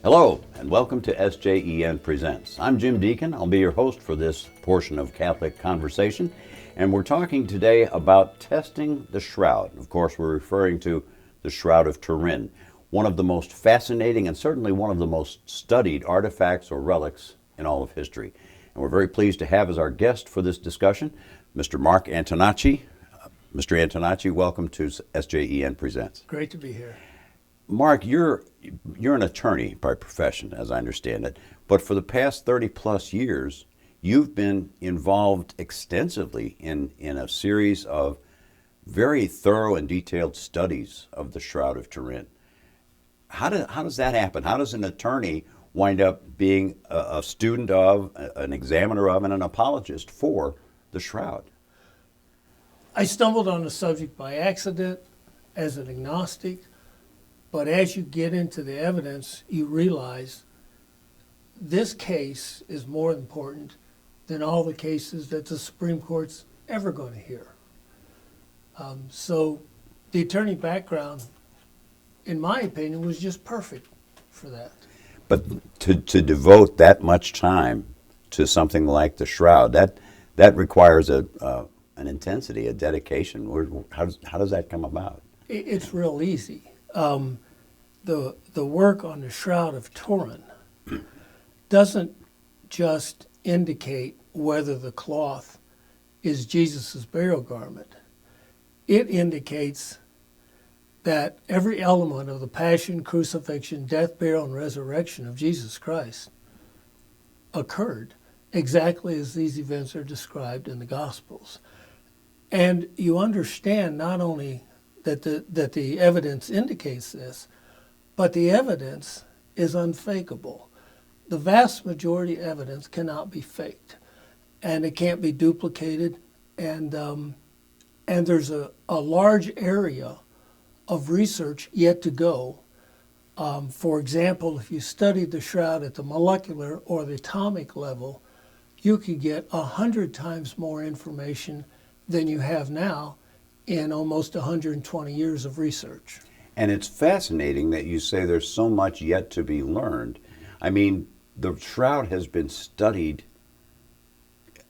Hello, and welcome to SJEN Presents. I'm Jim Deken. I'll be your host for this portion of Catholic Conversation, and we're talking today about testing the shroud. Of course, we're referring to the Shroud of Turin, one of the most fascinating and certainly one of the most studied artifacts or relics in all of history. And we're very pleased to have as our guest for this discussion Mr. Mark Antonacci. Mr. Antonacci, welcome to SJEN Presents. Great to be here. Mark, you're an attorney by profession, as I understand it, but for the past 30 plus years, you've been involved extensively in a series of very thorough and detailed studies of the Shroud of Turin. How does that happen? How does an attorney wind up being a student of, an examiner of, and an apologist for the Shroud? I stumbled on the subject by accident as an agnostic. But as you get into the evidence, you realize this case is more important than all the cases that the Supreme Court's ever going to hear. So the attorney background, in my opinion, was just perfect for that. But to devote that much time to something like the Shroud, that requires an intensity, a dedication. How does that come about? It's real easy. The work on the Shroud of Turin doesn't just indicate whether the cloth is Jesus' burial garment. It indicates that every element of the passion, crucifixion, death, burial, and resurrection of Jesus Christ occurred exactly as these events are described in the Gospels. And you understand not only that the evidence indicates this, but the evidence is unfakeable. The vast majority of evidence cannot be faked, and it can't be duplicated, and there's a large area of research yet to go. For example, if you studied the Shroud at the molecular or the atomic level, you could get 100 times more information than you have now in almost 120 years of research. And it's fascinating that you say there's so much yet to be learned. I mean, the Shroud has been studied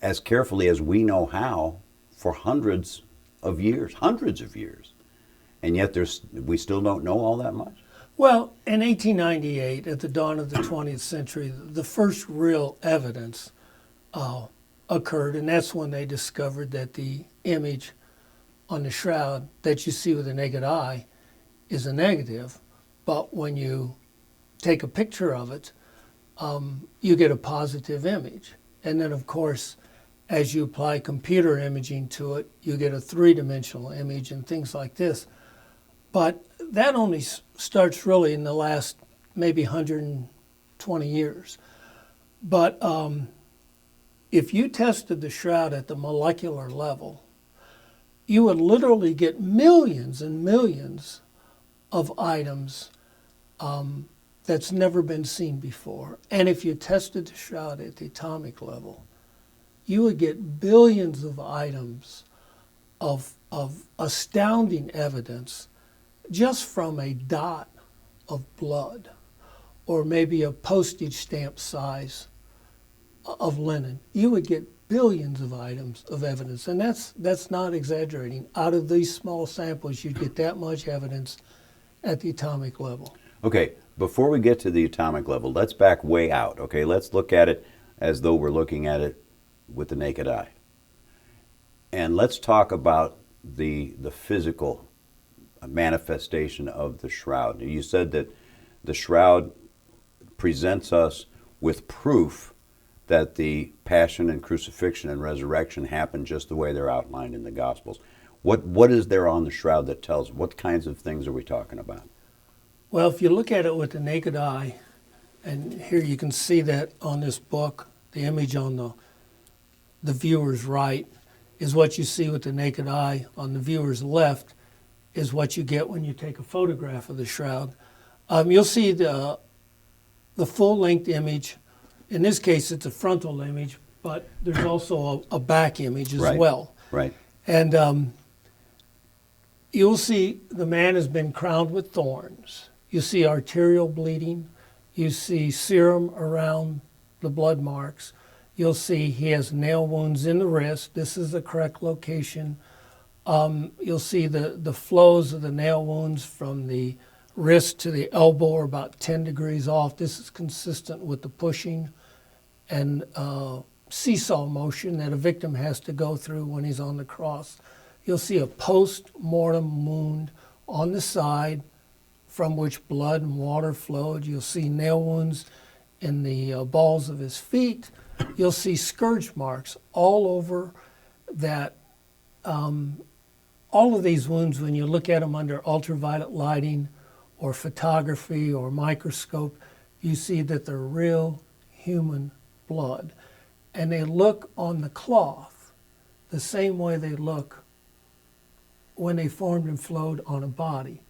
as carefully as we know how for hundreds of years. And yet we still don't know all that much? Well, in 1898, at the dawn of the 20th century, the first real evidence occurred, and that's when they discovered that the image on the Shroud that you see with the naked eye is a negative, but when you take a picture of it, you get a positive image. And then, of course, as you apply computer imaging to it, you get a three-dimensional image and things like this. But that only starts really in the last maybe 120 years. But if you tested the Shroud at the molecular level, you would literally get millions and millions of items that's never been seen before. And if you tested the Shroud at the atomic level, you would get billions of items of astounding evidence just from a dot of blood or maybe a postage stamp size of linen. You would get billions of items of evidence, and that's not exaggerating. Out of these small samples, you'd get that much evidence at the atomic level. Okay, before we get to the atomic level, let's back way out. Okay, let's look at it as though we're looking at it with the naked eye. And let's talk about the physical manifestation of the Shroud. You said that the Shroud presents us with proof that the passion and crucifixion and resurrection happened just the way they're outlined in the Gospels. What is there on the Shroud that tells? What kinds of things are we talking about? Well, if you look at it with the naked eye, and here you can see that on this book, the image on the viewer's right is what you see with the naked eye. On the viewer's left is what you get when you take a photograph of the Shroud. You'll see the full-length image. In this case, it's a frontal image, but there's also a back image as well. Right. And you'll see the man has been crowned with thorns. You see arterial bleeding. You see serum around the blood marks. You'll see he has nail wounds in the wrist. This is the correct location. You'll see the flows of the nail wounds from the wrist to the elbow are about 10 degrees off. This is consistent with the pushing and seesaw motion that a victim has to go through when he's on the cross. You'll see a post-mortem wound on the side from which blood and water flowed. You'll see nail wounds in the balls of his feet. You'll see scourge marks all over that. All of these wounds, when you look at them under ultraviolet lighting or photography or microscope, you see that they're real human blood. And they look on the cloth the same way they look when they formed and flowed on a body.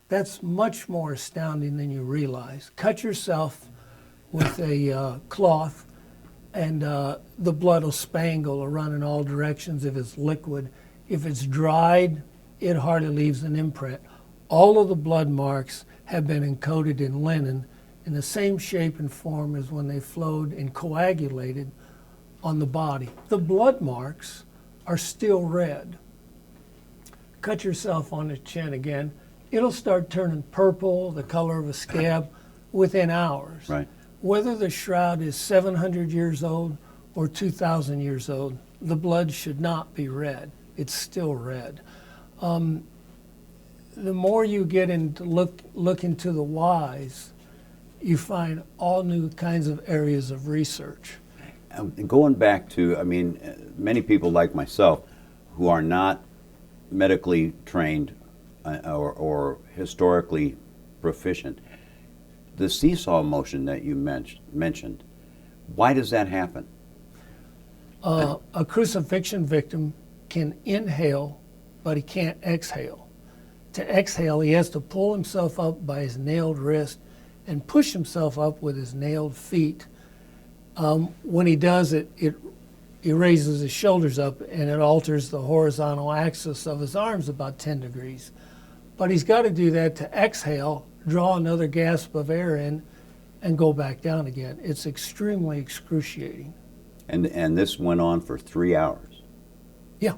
That's much more astounding than you realize. Cut yourself with a cloth and the blood will spangle or run in all directions if it's liquid. If it's dried, it hardly leaves an imprint. All of the blood marks have been encoded in linen in the same shape and form as when they flowed and coagulated on the body. The blood marks are still red. Cut yourself on the chin again. It'll start turning purple, the color of a scab, within hours. Right. Whether the shroud is 700 years old or 2,000 years old, the blood should not be red. It's still red. The more you get into look into the whys, you find all new kinds of areas of research. Going back to, I mean, many people like myself who are not medically trained or historically proficient, the seesaw motion that you mentioned, why does that happen? A crucifixion victim can inhale, but he can't exhale. To exhale, he has to pull himself up by his nailed wrist and push himself up with his nailed feet. When he does it, he raises his shoulders up and it alters the horizontal axis of his arms about 10 degrees. But he's got to do that to exhale, draw another gasp of air in, and go back down again. It's extremely excruciating. And this went on for 3 hours. Yeah,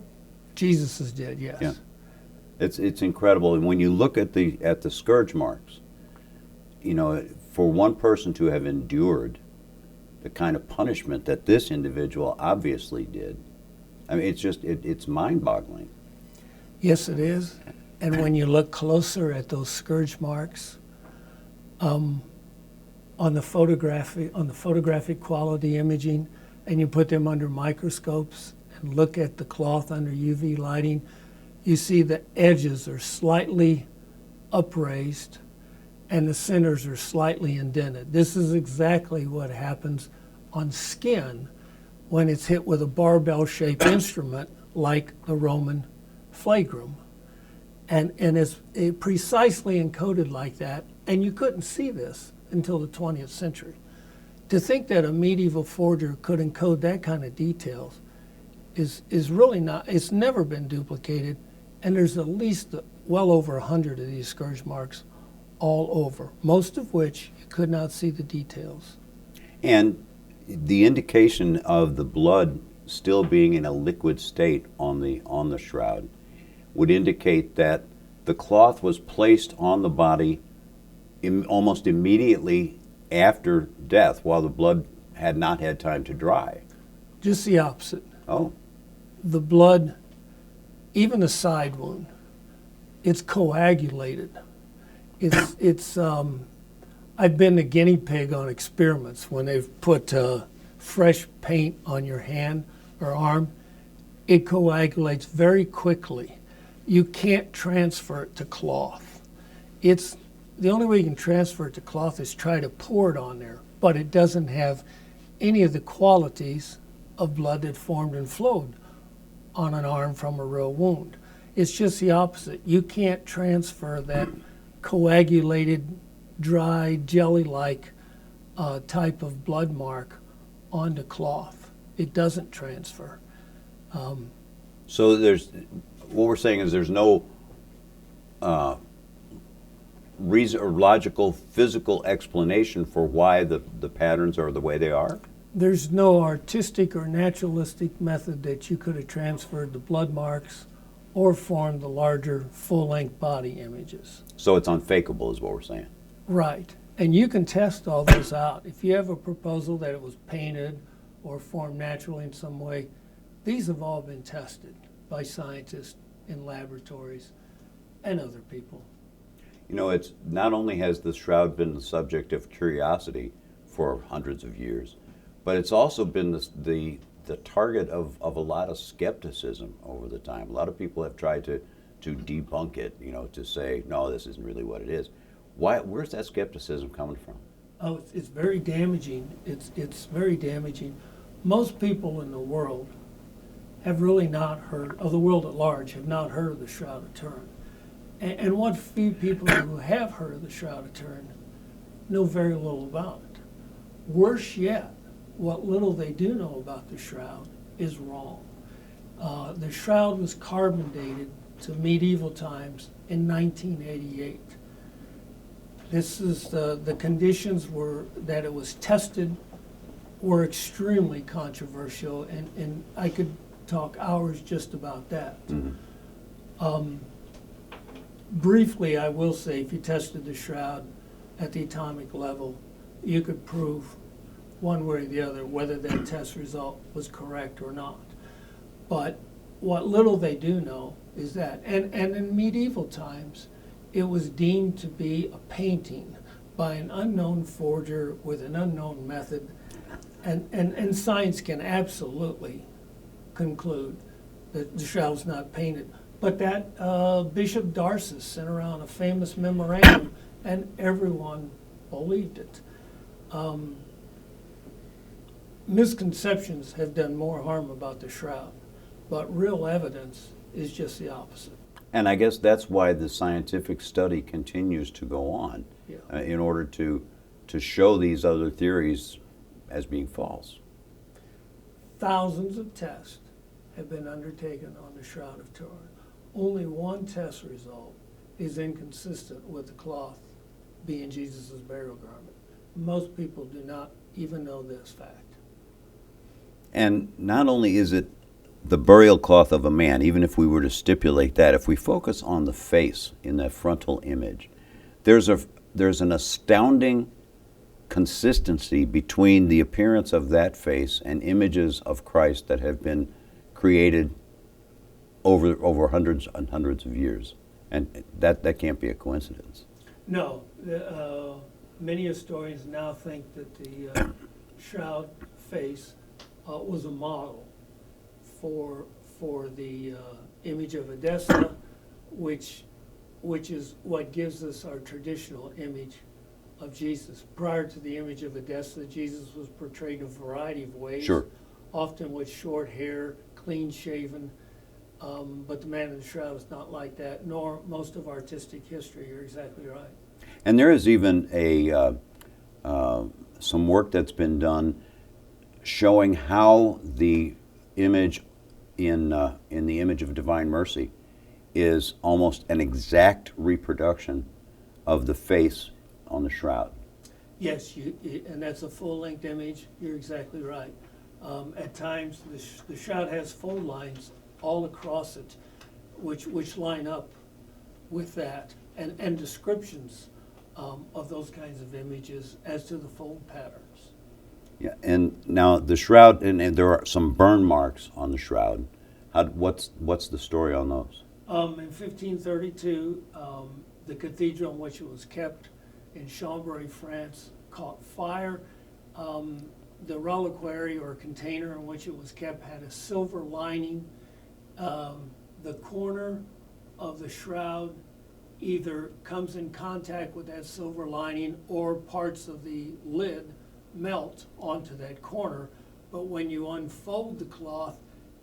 Jesus is dead. Yes. Yeah, it's incredible. And when you look at the scourge marks, you know, for one person to have endured the kind of punishment that this individual obviously did, I mean, it's mind-boggling. Yes, it is. And when you look closer at those scourge marks, on the photographic quality imaging, and you put them under microscopes and look at the cloth under UV lighting, you see the edges are slightly upraised and the centers are slightly indented. This is exactly what happens on skin when it's hit with a barbell-shaped instrument like the Roman flagrum. And it's precisely encoded like that, and you couldn't see this until the 20th century. To think that a medieval forger could encode that kind of details is really not, it's never been duplicated, and there's at least well over 100 of these scourge marks all over, most of which you could not see the details. And the indication of the blood still being in a liquid state on the shroud would indicate that the cloth was placed on the body almost immediately after death, while the blood had not had time to dry. Just the opposite. Oh. The blood, even the side wound, it's coagulated. I've been the guinea pig on experiments when they've put fresh paint on your hand or arm. It coagulates very quickly. You can't transfer it to cloth. The only way you can transfer it to cloth is try to pour it on there, but it doesn't have any of the qualities of blood that formed and flowed on an arm from a real wound. It's just the opposite. You can't transfer that coagulated, dry, jelly-like type of blood mark onto cloth. It doesn't transfer. So what we're saying is there's no reason or logical physical explanation for why the patterns are the way they are? There's no artistic or naturalistic method that you could have transferred the blood marks or formed the larger full-length body images. So it's unfakeable is what we're saying. Right. And you can test all those out. If you have a proposal that it was painted or formed naturally in some way, these have all been tested by scientists in laboratories and other people. You know, it's not only has the shroud been the subject of curiosity for hundreds of years, but it's also been the target of a lot of skepticism over the time. A lot of people have tried to debunk it, you know, to say, no, this isn't really what it is. Where's that skepticism coming from? Oh, it's very damaging. It's very damaging. Most people in the world have really not heard, of the world at large, have not heard of the Shroud of Turin. And what few people who have heard of the Shroud of Turin know very little about it. Worse yet, what little they do know about the Shroud is wrong. The Shroud was carbon dated to medieval times in 1988. This is the conditions were that it was tested were extremely controversial, and I could talk hours just about that. Mm-hmm. Briefly, I will say, if you tested the Shroud at the atomic level, you could prove one way or the other whether that test result was correct or not. But what little they do know is that, and in medieval times, it was deemed to be a painting by an unknown forger with an unknown method, and science can absolutely conclude that the Shroud was not painted. But that Bishop Darcis sent around a famous memorandum, and everyone believed it. Misconceptions have done more harm about the Shroud, but real evidence is just the opposite. And I guess that's why the scientific study continues to go on, Yeah. in order to show these other theories as being false. Thousands of tests have been undertaken on the Shroud of Turin. Only one test result is inconsistent with the cloth being Jesus' burial garment. Most people do not even know this fact. And not only is it the burial cloth of a man, even if we were to stipulate that, if we focus on the face in that frontal image, there's an astounding consistency between the appearance of that face and images of Christ that have been created over hundreds and hundreds of years. And that can't be a coincidence. No, many historians now think that the Shroud face was a model for the image of Edessa, which is what gives us our traditional image of Jesus. Prior to the image of Edessa, Jesus was portrayed in a variety of ways, Sure. often with short hair, clean shaven, but the man in the Shroud is not like that, nor most of artistic history. You're exactly right. And there is even some work that's been done showing how the image in the image of divine mercy is almost an exact reproduction of the face on the Shroud. Yes, and that's a full-length image. You're exactly right. At times, the Shroud has fold lines all across it, which line up with that, and descriptions of those kinds of images as to the fold patterns. Yeah, and now the Shroud, and there are some burn marks on the Shroud. What's the story on those? In 1532, the cathedral in which it was kept in Chambéry, France, caught fire. The reliquary or container in which it was kept had a silver lining. The corner of the Shroud either comes in contact with that silver lining or parts of the lid melt onto that corner. But when you unfold the cloth,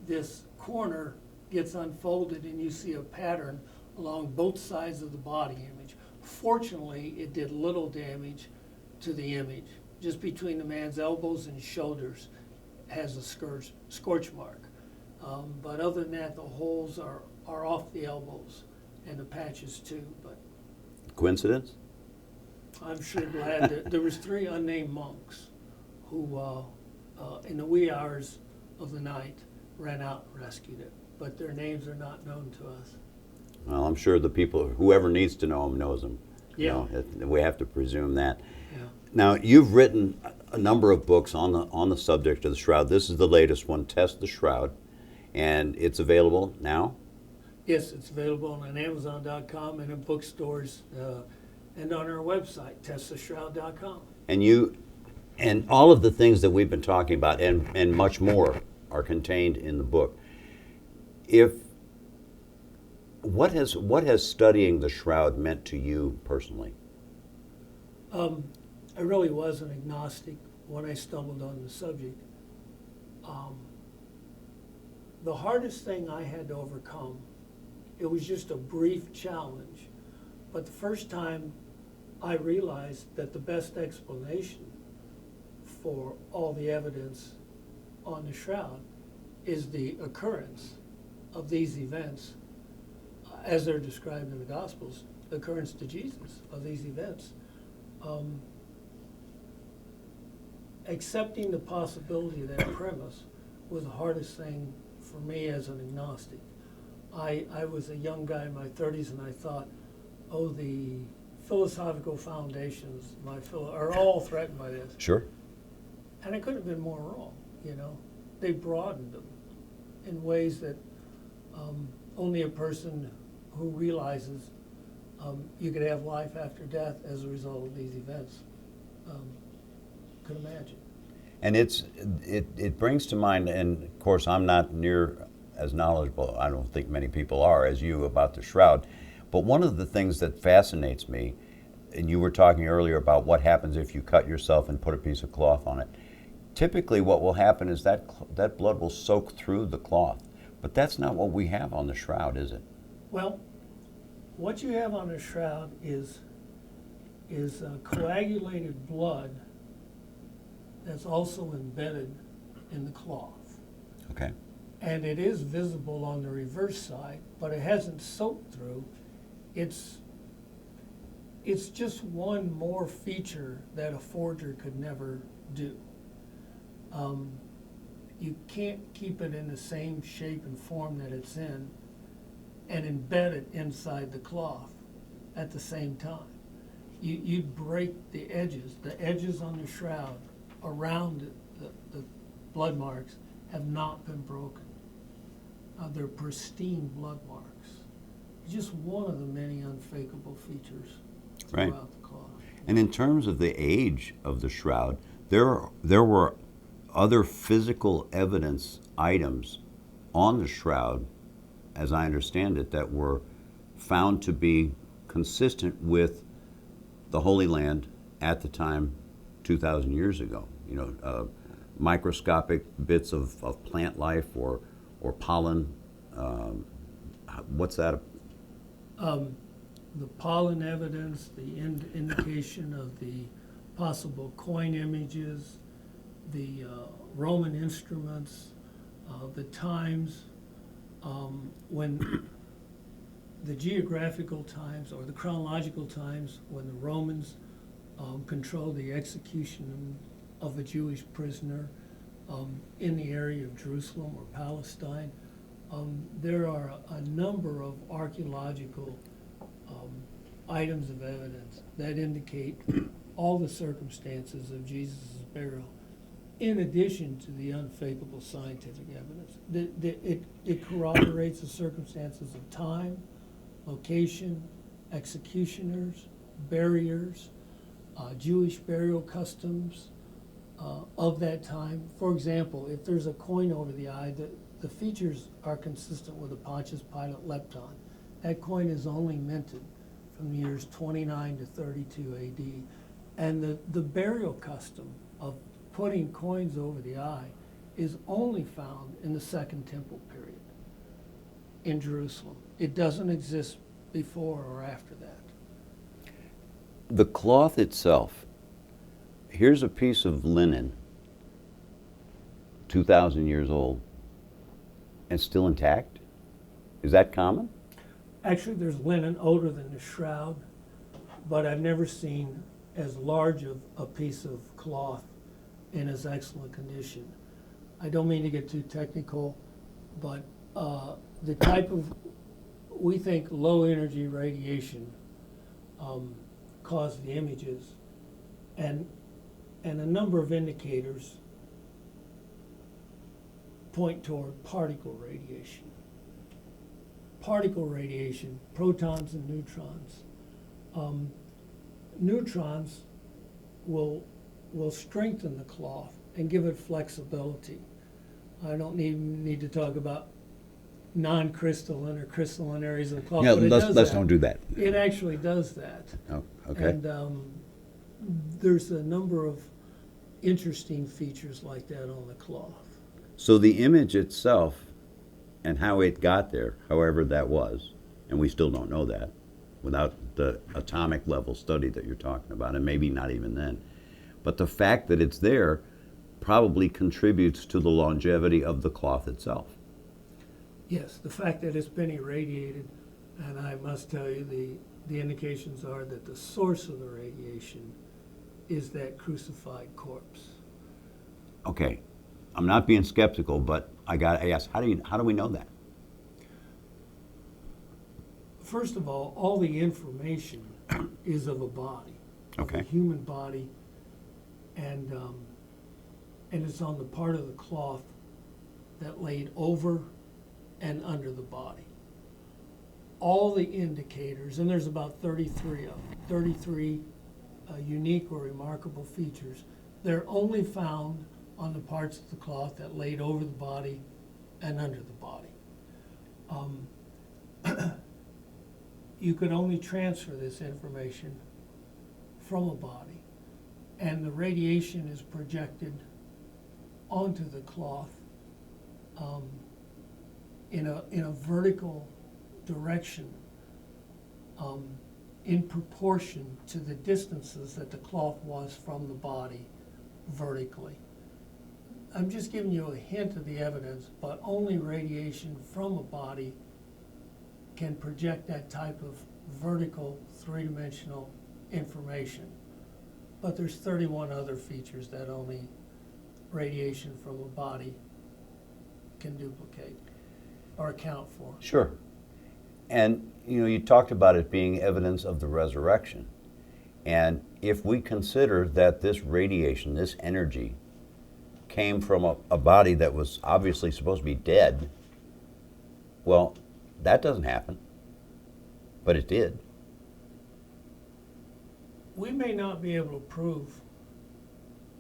this corner gets unfolded and you see a pattern along both sides of the body image. Fortunately, it did little damage to the image. Just between the man's elbows and shoulders has a scorch mark. But other than that, the holes are off the elbows and the patches too. But Coincidence? I'm sure glad that there was 3 unnamed monks who, in the wee hours of the night, ran out and rescued it. But their names are not known to us. Well, I'm sure the people, whoever needs to know them, knows them. Yeah. We have to presume that. Yeah. Now, you've written a number of books on the subject of the shroud. This is the latest one, Test the Shroud, and it's available now? Yes, it's available on Amazon.com and in bookstores and on our website, testtheshroud.com. And all of the things that we've been talking about and much more are contained in the book. What has studying the shroud meant to you personally? I really was an agnostic when I stumbled on the subject. The hardest thing I had to overcome, it was just a brief challenge, but the first time I realized that the best explanation for all the evidence on the shroud is the occurrence of these events as they're described in the Gospels, the occurrence to Jesus of these events. Accepting the possibility of that premise was the hardest thing for me as an agnostic. I was a young guy in my 30s and I thought, oh, the philosophical foundations are all threatened by this. Sure. And I couldn't have been more wrong, They broadened them in ways that only a person who realizes you could have life after death as a result of these events could imagine. And it brings to mind, and of course I'm not near as knowledgeable, I don't think many people are, as you about the shroud, but one of the things that fascinates me, and you were talking earlier about what happens if you cut yourself and put a piece of cloth on it. Typically what will happen is that blood will soak through the cloth, but that's not what we have on the shroud, is it? Well, what you have on the shroud is coagulated blood that's also embedded in the cloth. Okay. And it is visible on the reverse side, but it hasn't soaked through. It's just one more feature that a forger could never do. You can't keep it in the same shape and form that it's in and embed it inside the cloth at the same time. You'd break the edges on the shroud around the blood marks have not been broken. They're pristine blood marks. Just one of the many unfakeable features throughout the cloth. And in terms of the age of the shroud, there were other physical evidence items on the shroud, as I understand it, that were found to be consistent with the Holy Land at the time 2,000 years ago. Microscopic bits of plant life or pollen. What's that? The pollen evidence, the indication of the possible coin images, the Roman instruments, the times, when the geographical times or the chronological times when the Romans controlled the execution of a Jewish prisoner in the area of Jerusalem or Palestine. There are a number of archaeological items of evidence that indicate all the circumstances of Jesus' burial, in addition to the unfakeable scientific evidence. It corroborates the circumstances of time, location, executioners, barriers, Jewish burial customs of that time. For example, if there's a coin over the eye, the features are consistent with the Pontius Pilate lepton. That coin is only minted from the years 29 to 32 AD. And the burial custom of putting coins over the eye is only found in the Second Temple period in Jerusalem. It doesn't exist before or after that. The cloth itself, here's a piece of linen, 2,000 years old, and still intact? Is that common? Actually, there's linen older than the shroud, but I've never seen as large of a piece of cloth in as excellent condition. I don't mean to get too technical, but the type of, we think, low energy radiation caused the images, and a number of indicators point toward particle radiation. Particle radiation, protons and neutrons. Neutrons will strengthen the cloth and give it flexibility. I don't need to talk about non-crystalline or crystalline areas of the cloth. Yeah, but let's don't do that. It actually does that. Oh, okay. And there's a number of interesting features like that on the cloth. So the image itself and how it got there, however that was, and we still don't know that without the atomic level study that you're talking about, and maybe not even then. But the fact that it's there probably contributes to the longevity of the cloth itself. Yes, the fact that it's been irradiated, and I must tell you, the indications are that the source of the radiation is that crucified corpse. Okay, I'm not being skeptical, but I got to ask, how do we know that? First of all the information is of a body, Okay. of a human body, and it's on the part of the cloth that laid over and under the body. All the indicators, and there's about 33 of them, 33 unique or remarkable features, they're only found on the parts of the cloth that laid over the body and under the body. You could only transfer this information from a body, and the radiation is projected onto the cloth in a vertical direction in proportion to the distances that the cloth was from the body vertically. I'm just giving you a hint of the evidence, but only radiation from a body can project that type of vertical, three-dimensional information. But there's 31 other features that only radiation from a body can duplicate or account for. Sure. And you talked about it being evidence of the resurrection. And if we consider that this radiation, this energy, came from a body that was obviously supposed to be dead, well, that doesn't happen. But it did. We may not be able to prove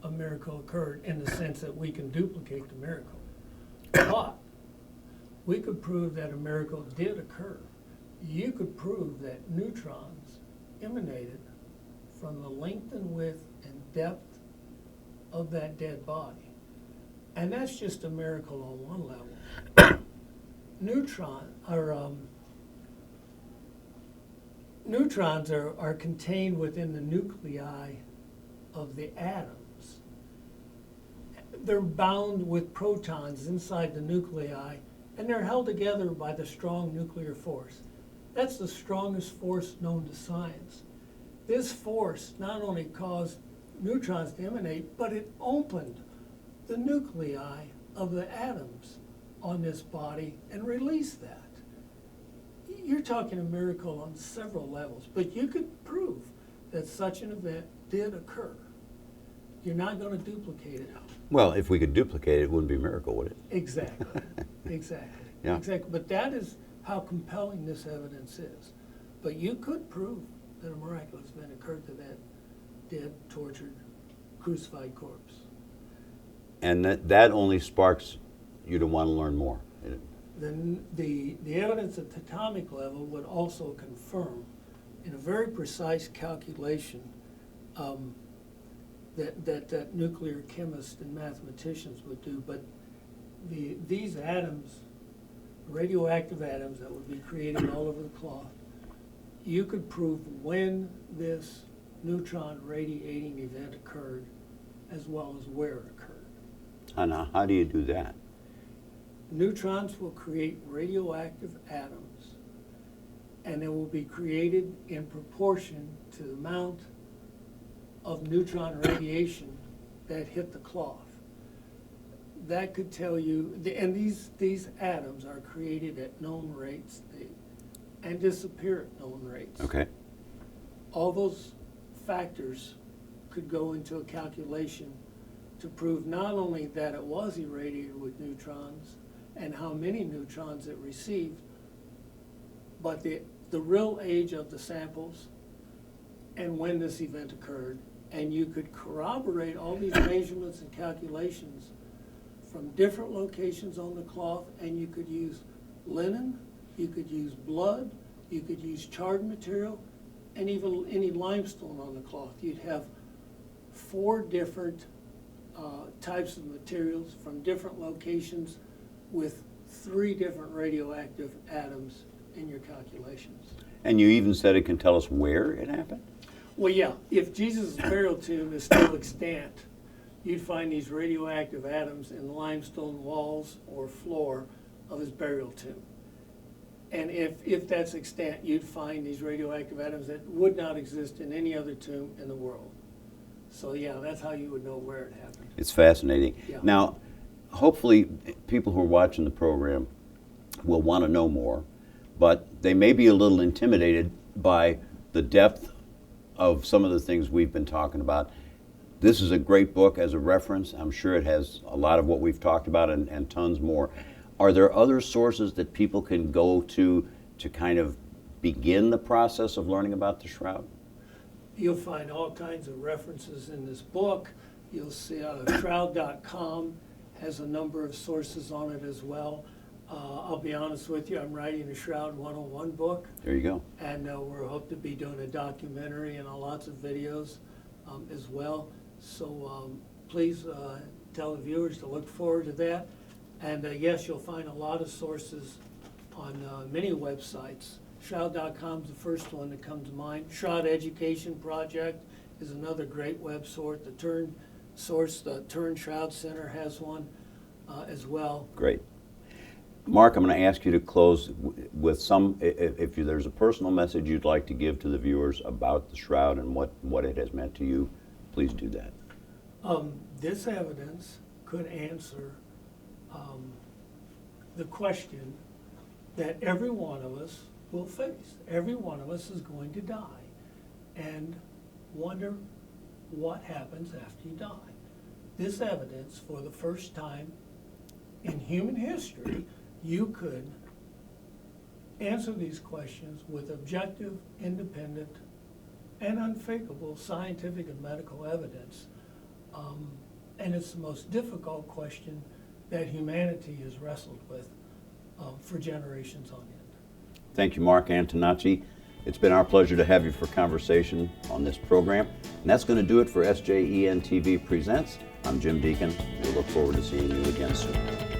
a miracle occurred in the sense that we can duplicate the miracle. But we could prove that a miracle did occur. You could prove that neutrons emanated from the length and width and depth of that dead body. And that's just a miracle on one level. Neutrons are contained within the nuclei of the atoms. They're bound with protons inside the nuclei, and they're held together by the strong nuclear force. That's the strongest force known to science. This force not only caused neutrons to emanate, but it opened the nuclei of the atoms on this body and released that. You're talking a miracle on several levels, but you could prove that such an event did occur. You're not going to duplicate it. Well, if we could duplicate it, it wouldn't be a miracle, would it? Exactly. Exactly. Yeah. Exactly. But that is how compelling this evidence is. But you could prove that a miraculous event occurred to that dead, tortured, crucified corpse. And that only sparks you to want to learn more. Then the evidence at the atomic level would also confirm, in a very precise calculation, that nuclear chemists and mathematicians would do. But these atoms, radioactive atoms that would be created all over the cloth, you could prove when this neutron radiating event occurred, as well as where it occurred. And how do you do that? Neutrons will create radioactive atoms, and they will be created in proportion to the amount of neutron radiation that hit the cloth. That could tell you, and these atoms are created at known rates and disappear at known rates. Okay. All those factors could go into a calculation to prove not only that it was irradiated with neutrons and how many neutrons it received, but the real age of the samples and when this event occurred. And you could corroborate all these measurements and calculations from different locations on the cloth, and you could use linen, you could use blood, you could use charred material, and even any limestone on the cloth. You'd have 4 different types of materials from different locations with 3 different radioactive atoms in your calculations. And you even said it can tell us where it happened? Well, yeah, if Jesus' burial tomb is still extant, you'd find these radioactive atoms in the limestone walls or floor of his burial tomb. And if that's extant, you'd find these radioactive atoms that would not exist in any other tomb in the world. So yeah, that's how you would know where it happened. It's fascinating. Yeah. Now, hopefully people who are watching the program will want to know more, but they may be a little intimidated by the depth of some of the things we've been talking about. This is a great book as a reference. I'm sure it has a lot of what we've talked about and tons more. Are there other sources that people can go to kind of begin the process of learning about the Shroud? You'll find all kinds of references in this book. You'll see Shroud.com has a number of sources on it as well. I'll be honest with you, I'm writing a Shroud 101 book. There you go. And we're hoping to be doing a documentary and lots of videos as well. So please tell the viewers to look forward to that. And yes, you'll find a lot of sources on many websites. Shroud.com is the first one that comes to mind. Shroud Education Project is another great web source. The Turin Shroud Center has one as well. Great. Mark, I'm going to ask you to close with some, if there's a personal message you'd like to give to the viewers about the Shroud and what it has meant to you, please do that. This evidence could answer the question that every one of us will face. Every one of us is going to die and wonder what happens after you die. This evidence, for the first time in human history, you could answer these questions with objective, independent, and unfakeable scientific and medical evidence. And it's the most difficult question that humanity has wrestled with for generations on end. Thank you, Mark Antonacci. It's been our pleasure to have you for conversation on this program. And that's going to do it for SJEN TV Presents. I'm Jim Deken. We look forward to seeing you again soon.